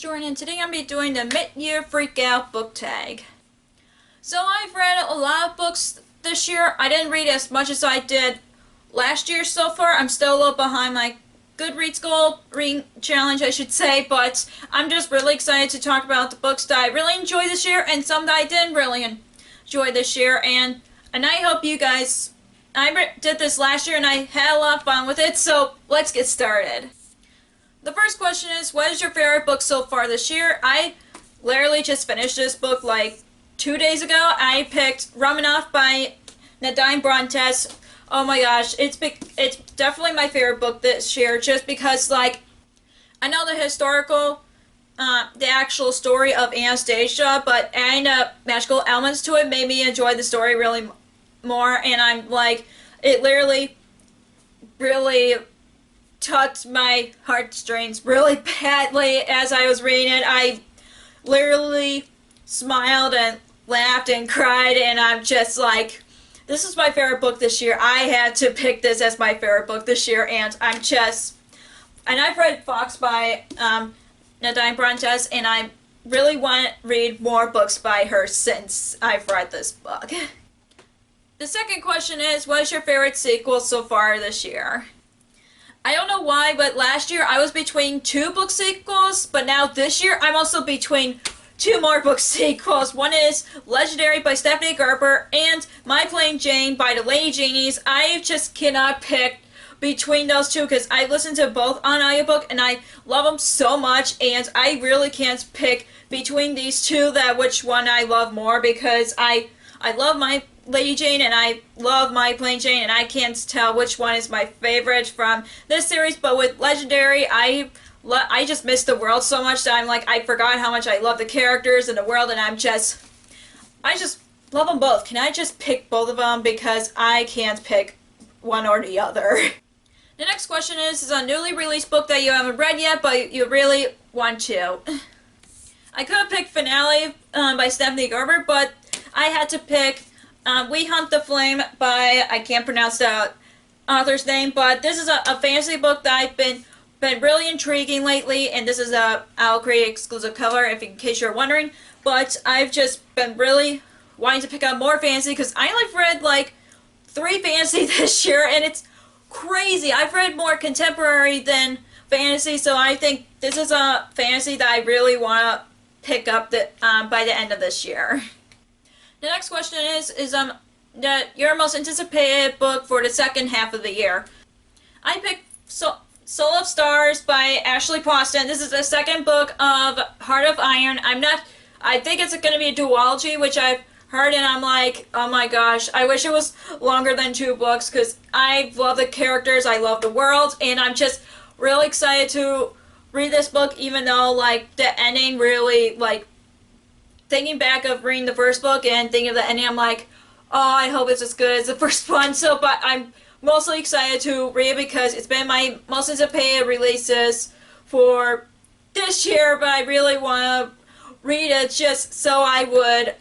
Jordan, and today I'm going to be doing the mid-year Freakout Book Tag. So I've read a lot of books this year. I didn't read as much as I did last year so far. I'm still a little behind my Goodreads goal reading challenge, I should say, but I'm just really excited to talk about the books that I really enjoyed this year and some that I didn't really enjoy this year, and I hope you guys... I did this last year and I had a lot of fun with it, so let's get started. The first question is, what is your favorite book so far this year? I literally just finished this book like 2 days ago. I picked Romanoff by Nadine Brontes. Oh my gosh, it's definitely my favorite book this year, just because, like, I know the historical, the actual story of Anastasia, but adding magical elements to it made me enjoy the story really more, and I'm like, it literally really tugged my heartstrings really badly as I was reading it. I literally smiled and laughed and cried, and I'm just like, this is my favorite book this year. I had to pick this as my favorite book this year, and I've read Fox by Nadine Brontes, and I really want to read more books by her since I've read this book. The second question is, what is your favorite sequel so far this year? I don't know why, but last year I was between 2 book sequels, but now this year I'm also between 2 more book sequels. One is Legendary by Stephanie Gerber and My Plain Jane by the Lady Genies. I just cannot pick between those two because I listened to both on audiobook and I love them so much, and I really can't pick between these two that which one I love more, because I love My Lady Jane and I love My Plain Jane, and I can't tell which one is my favorite from this series. But with Legendary, I just miss the world so much that I'm like, I forgot how much I love the characters and the world, and I just love them both. Can I just pick both of them, because I can't pick one or the other. The next question is a newly released book that you haven't read yet but you really want to. I could have picked Finale by Stephanie Gerber, but I had to pick We Hunt the Flame by, I can't pronounce the author's name, but this is a fantasy book that I've been really intriguing lately, and this is a Owl Create exclusive cover, in case you're wondering. But I've just been really wanting to pick up more fantasy, because I only read like 3 fantasy this year, and it's crazy. I've read more contemporary than fantasy, so I think this is a fantasy that I really want to pick up by the end of this year. The next question is your most anticipated book for the second half of the year. I picked Soul of Stars by Ashley Poston. This is the second book of Heart of Iron. I think it's going to be a duology, which I've heard, and I'm like, oh my gosh, I wish it was longer than 2 books, because I love the characters, I love the world, and I'm just really excited to read this book, even though, like, the ending really, like, thinking back of reading the first book and thinking of the ending, I'm like, oh, I hope it's as good as the first one. So, but I'm mostly excited to read it because it's been my most anticipated releases for this year, but I really want to read it just so I would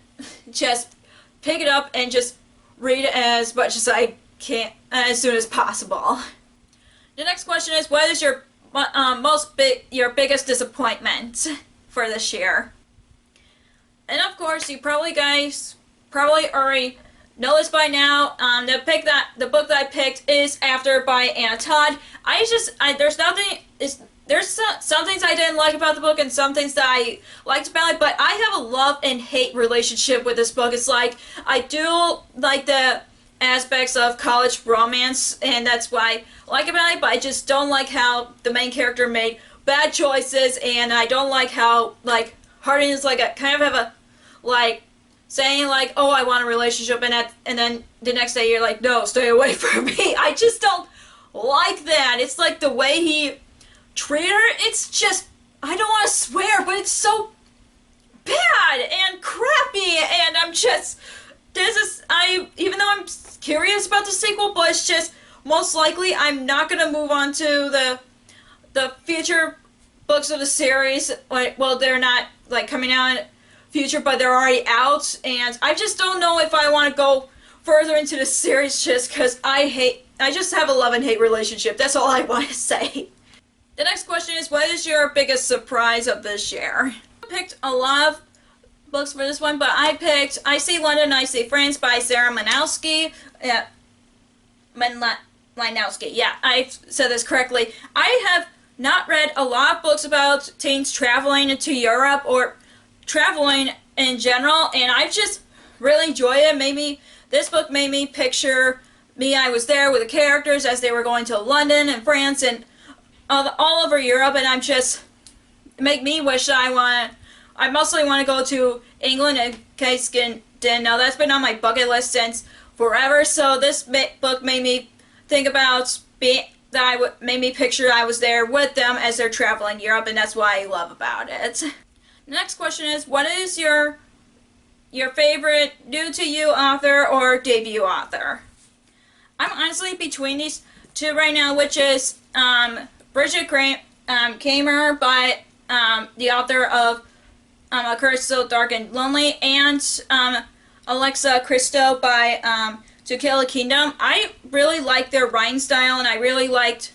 just pick it up and just read it as much as I can as soon as possible. The next question is, what is your your biggest disappointment for this year? And of course, you guys already know this by now. The book that I picked is After by Anna Todd. There's some things I didn't like about the book and some things that I liked about it, but I have a love and hate relationship with this book. It's like, I do like the aspects of college romance, and that's what I like about it, but I just don't like how the main character made bad choices, and I don't like how, like, Hardin is like kind of have a, like, saying like, oh, I want a relationship, and then the next day you're like, no, stay away from me. I just don't like that. It's like the way he treated her, it's just, I don't want to swear, but it's so bad and crappy, and I'm just, even though I'm curious about the sequel, but it's just, most likely I'm not going to move on to the future books of the series. Like, well, they're not, like, coming out in future, but they're already out, and I just don't know if I want to go further into the series just because I just have a love and hate relationship. That's all I want to say. The next question is, what is your biggest surprise of this year? I picked a lot of books for this one, but I picked I See London, I See France by Sarah Manowski. Manowski. Yeah, I said this correctly. I have not read a lot of books about teens traveling to Europe or traveling in general, and I just really enjoy it. This book made me picture me. I was there with the characters as they were going to London and France and all over Europe, and I'm just make me wish I mostly want to go to England. In case you didn't know, that's been on my bucket list since forever. So this book made me think about made me picture I was there with them as they're traveling Europe, and that's what I love about it. The next question is, what is your favorite new to you author or debut author? I'm honestly between these two right now, which is Bridget Kramer by the author of A Curse So Dark and Lonely, and Alexa Christo by To Kill a Kingdom. I really like their writing style, and I really liked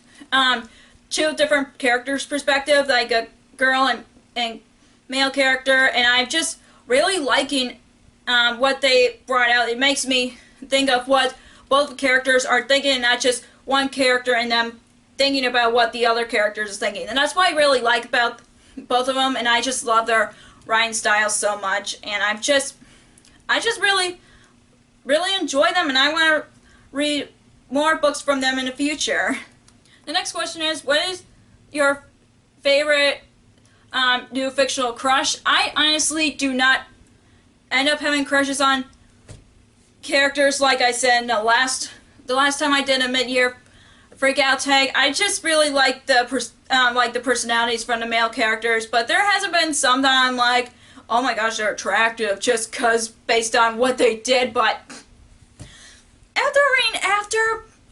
two different characters' perspective, like a girl and male character, and I'm just really liking what they brought out. It makes me think of what both characters are thinking, and not just one character and them thinking about what the other characters is thinking. And that's what I really like about both of them, and I just love their writing style so much, and I just really enjoy them, and I want to read more books from them in the future. The next question is, what is your favorite new fictional crush? I honestly do not end up having crushes on characters. Like I said in the last time I did a mid-year Freakout Tag, I just really like the personalities from the male characters, but there hasn't been some that I'm like, oh my gosh, they're attractive just cause based on what they did. But after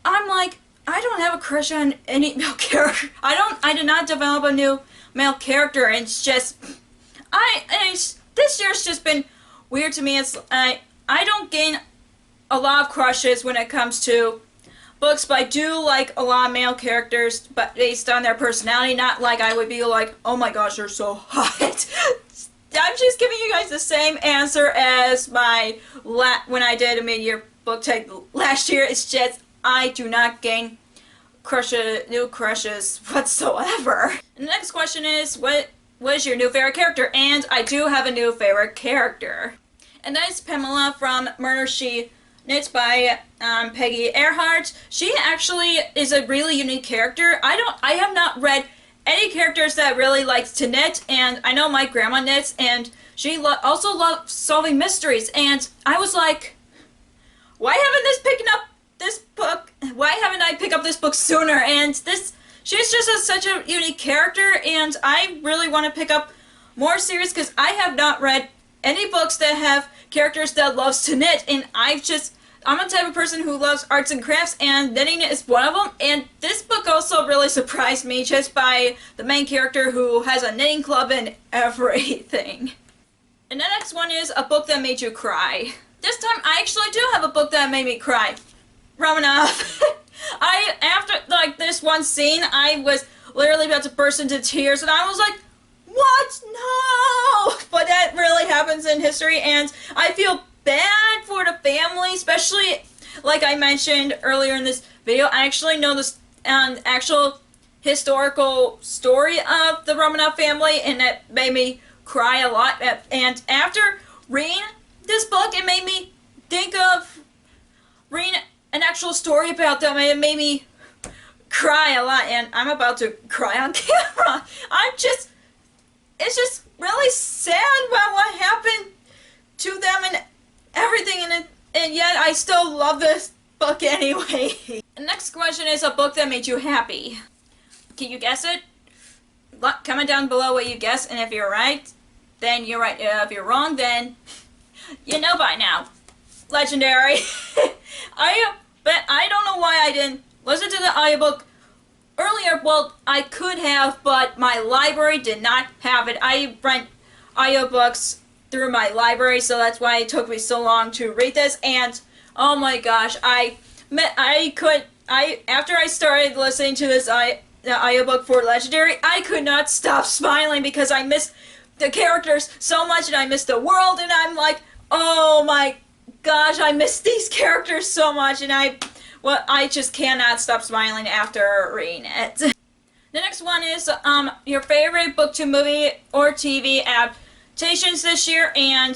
I'm like, I don't have a crush on any male character. I did not develop a new male character, and it's just this year's just been weird to me. It's I don't gain a lot of crushes when it comes to books, but I do like a lot of male characters, but based on their personality, not like I would be like, oh my gosh, they're so hot. I'm just giving you guys the same answer as my when I did a mid-year book tag last year. It's just I do not gain new crushes whatsoever. And the next question is, what is your new favorite character? And I do have a new favorite character, and that is Pamela from Murder She Knits by Peggy Earhart. She actually is a really unique character. I have not read any characters that really likes to knit, and I know my grandma knits, and she also loves solving mysteries, and I was like, why haven't I picked up this book sooner? And she's just such a unique character, and I really want to pick up more series because I have not read any books that have characters that loves to knit, and I'm a type of person who loves arts and crafts, and knitting is one of them. And this book also really surprised me just by the main character who has a knitting club and everything. And the next one is a book that made you cry. This time I actually do have a book that made me cry. Romanoff. After this one scene, I was literally about to burst into tears, and I was like, what? No! But that really happens in history, and I feel bad for the family, especially like I mentioned earlier in this video. I actually know this actual historical story of the Romanoff family, and it made me cry a lot. And after reading this book, it made me think of reading an actual story about them, and it made me cry a lot, and I'm about to cry on camera. It's just really sad about what happened to them and everything, and yet I still love this book anyway. The next question is a book that made you happy. Can you guess it? Comment down below what you guess, and if you're right, then you're right. If you're wrong, then you know by now. Legendary. But I don't know why I didn't listen to the audiobook earlier. Well, I could have, but my library did not have it. I rent audiobooks through my library, so that's why it took me so long to read this. And oh my gosh, after I started listening to this the audiobook for Legendary, I could not stop smiling because I missed the characters so much and I missed the world, and I'm like, oh my gosh, I miss these characters so much, and I just cannot stop smiling after reading it. The next one is your favorite book to movie or TV adaptations this year, and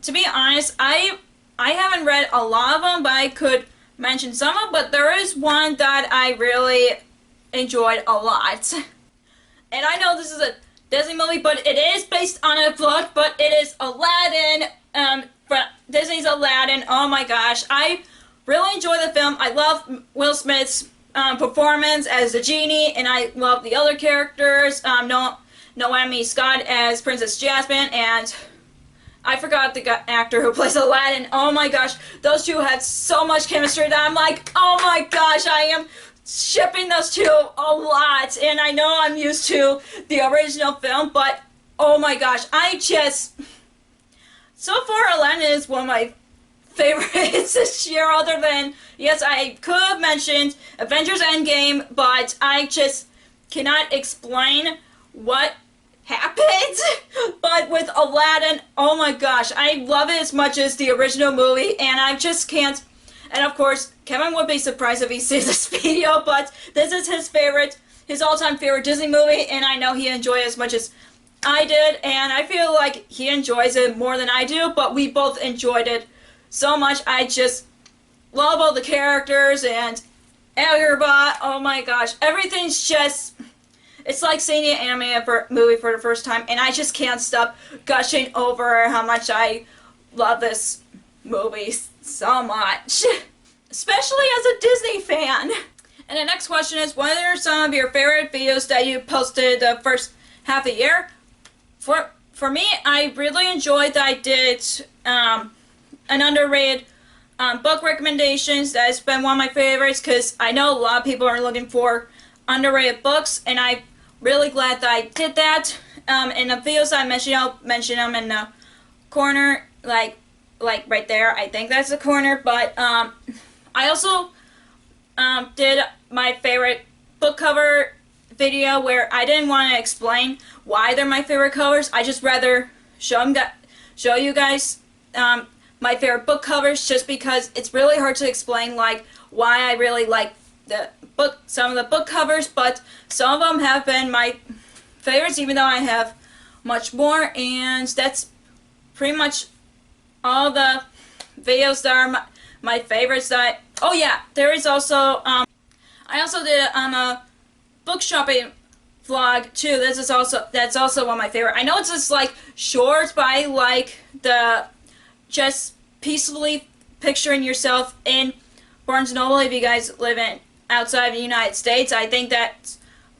to be honest, I haven't read a lot of them, but I could mention some of them, but there is one that I really enjoyed a lot. And I know this is a Disney movie, but it is based on a book, but it is Aladdin, Disney's Aladdin. Oh my gosh, I really enjoy the film. I love Will Smith's performance as the genie, and I love the other characters. Naomi Scott as Princess Jasmine, and I forgot the actor who plays Aladdin. Oh my gosh, those two had so much chemistry that I'm like, oh my gosh, I am shipping those two a lot. And I know I'm used to the original film, but oh my gosh, so far Aladdin is one of my favorites this year, other than, yes, I could have mentioned Avengers Endgame, but I just cannot explain what happened. But with Aladdin, oh my gosh, I love it as much as the original movie, and I just can't. And of course, Kevin would be surprised if he sees this video, but this is his all-time favorite Disney movie, and I know he enjoyed it as much as I did, and I feel like he enjoys it more than I do, but we both enjoyed it so much. I just love all the characters and Elgerbot. Oh my gosh, everything's just, it's like seeing an animated movie for the first time, and I just can't stop gushing over how much I love this movie so much, especially as a Disney fan. And the next question is, what are some of your favorite videos that you posted the first half of the year? For me, I really enjoyed that I did an underrated book recommendations. That's been one of my favorites because I know a lot of people are looking for underrated books, and I'm really glad that I did that. In the videos I mentioned, I'll mention them in the corner, like right there. I think that's the corner, but I also did my favorite book cover video where I didn't want to explain why they're my favorite covers. I just rather show you guys my favorite book covers, just because it's really hard to explain like why I really like some of the book covers, but some of them have been my favorites, even though I have much more. And that's pretty much all the videos that are my favorites. Oh yeah, there is also I also did a book shopping vlog too. That's also one of my favorite. I know it's just like short, but I like the just peacefully picturing yourself in Barnes & Noble if you guys live outside the United States. I think that's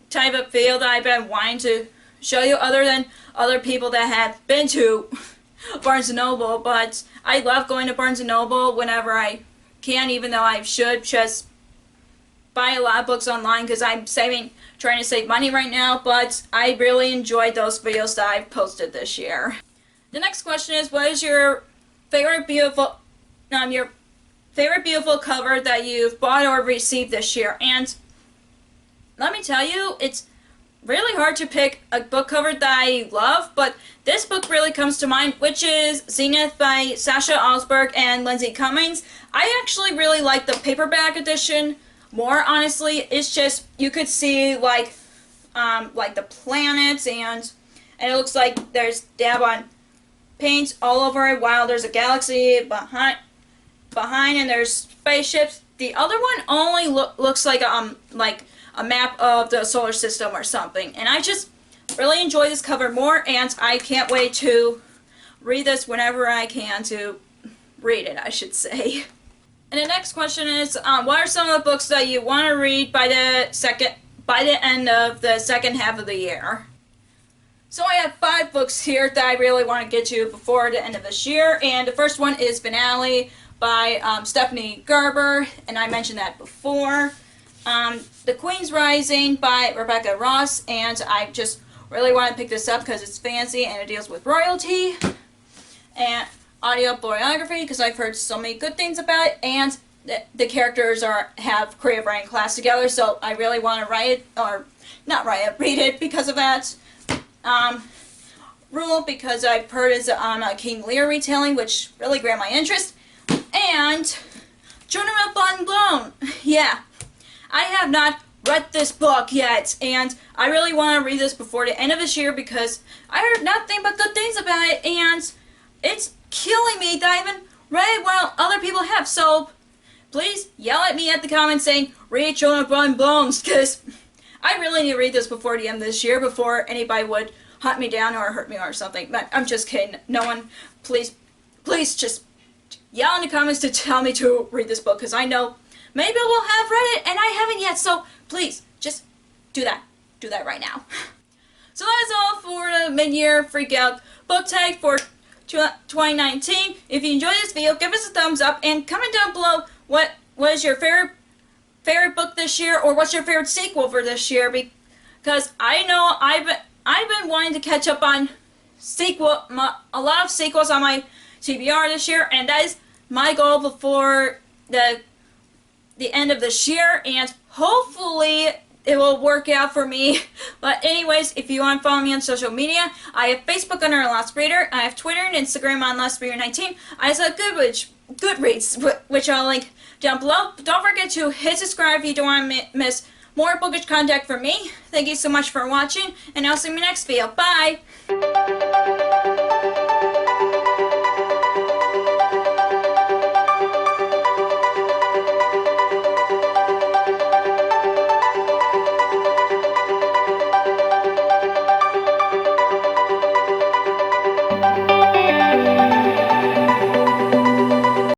type of video that I've been wanting to show you, other than other people that have been to Barnes & Noble. But I love going to Barnes & Noble whenever I can, even though I should just buy a lot of books online because I'm trying to save money right now. But I really enjoyed those videos that I've posted this year. The next question is, what is your favorite beautiful cover that you've bought or received this year? And let me tell you, it's really hard to pick a book cover that I love, but this book really comes to mind, which is Zenith by Sasha Alsberg and Lindsay Cummings. I actually really like the paperback edition more, honestly. It's just, you could see like the planets, and it looks like there's dab on paint all over it, while there's a galaxy behind and there's spaceships. The other one only looks like a map of the solar system or something, and I just really enjoy this cover more, and I can't wait to read this whenever I can to read it, I should say. And the next question is, what are some of the books that you want to read by the end of the second half of the year? So I have 5 books here that I really want to get to before the end of this year, and the first one is Finale by Stephanie Gerber, and I mentioned that before. The Queen's Rising by Rebecca Ross, and I just really want to pick this up because it's fancy and it deals with royalty. And audio biography, because I've heard so many good things about it. And the characters have creative writing class together, so I really want to write it, or not write it, read it because of that rule, because I've heard it's on King Lear retelling, which really grabbed my interest. And Children of Blood and Bone. Yeah, I have not read this book yet, and I really want to read this before the end of this year because I heard nothing but good things about it, and it's killing me that I haven't read it while other people have. So please yell at me at the comments saying, read Children of Blood and Bones, because I really need to read this before the end of this year, before anybody would hunt me down or hurt me or something. But I'm just kidding. No one, please just yell in the comments to tell me to read this book, because I know maybe we'll have read it and I haven't yet. So please, just do that. Do that right now. So that's all for the mid-year Freakout Book Tag for 2019. If you enjoyed this video, give us a thumbs up and comment down below what was your favorite book this year, or what's your favorite sequel for this year, because I know I've been wanting to catch up on a lot of sequels on my TBR this year, and that is my goal before the end of this year, and hopefully it will work out for me. But anyways, if you want to follow me on social media, I have Facebook under Lost Reader, I have Twitter and Instagram on LostReader19, I also have Goodreads, which I'll link down below. But don't forget to hit subscribe if you don't want to miss more bookish content from me. Thank you so much for watching, and I'll see you in my next video. Bye!